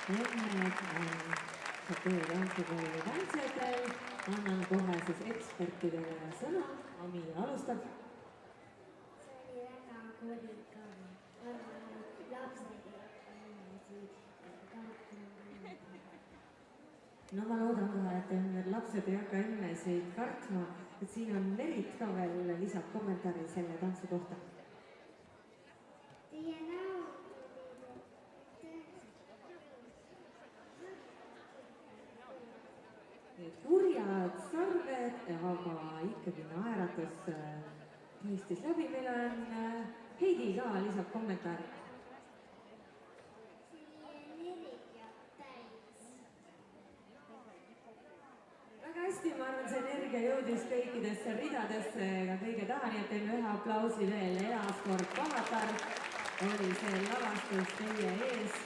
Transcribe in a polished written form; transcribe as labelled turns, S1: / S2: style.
S1: enne Šatõi tantsukooli tantsijatel annan kohe siis ekspertidele sõna. Ami alustab.
S2: See oli väga korikav. Arvan, et lapsed
S1: No ma loodan ka, et lapsed ei hakka immesid kartma, et siin on Merit ka veel lisab kommentaari selle tantsu kohta.
S2: Teie näo
S1: Need kurjad sarved, aga ikkagi naeratus paistis läbi. Meil on Heidi ka lisab kommentaari. Väga hästi, ma arvan, see energia jõudis kõikidesse ridadesse ja kõige taha, nii et teeme ühe aplausi veel. Elasport Pahatar oli see lavastus teie ees.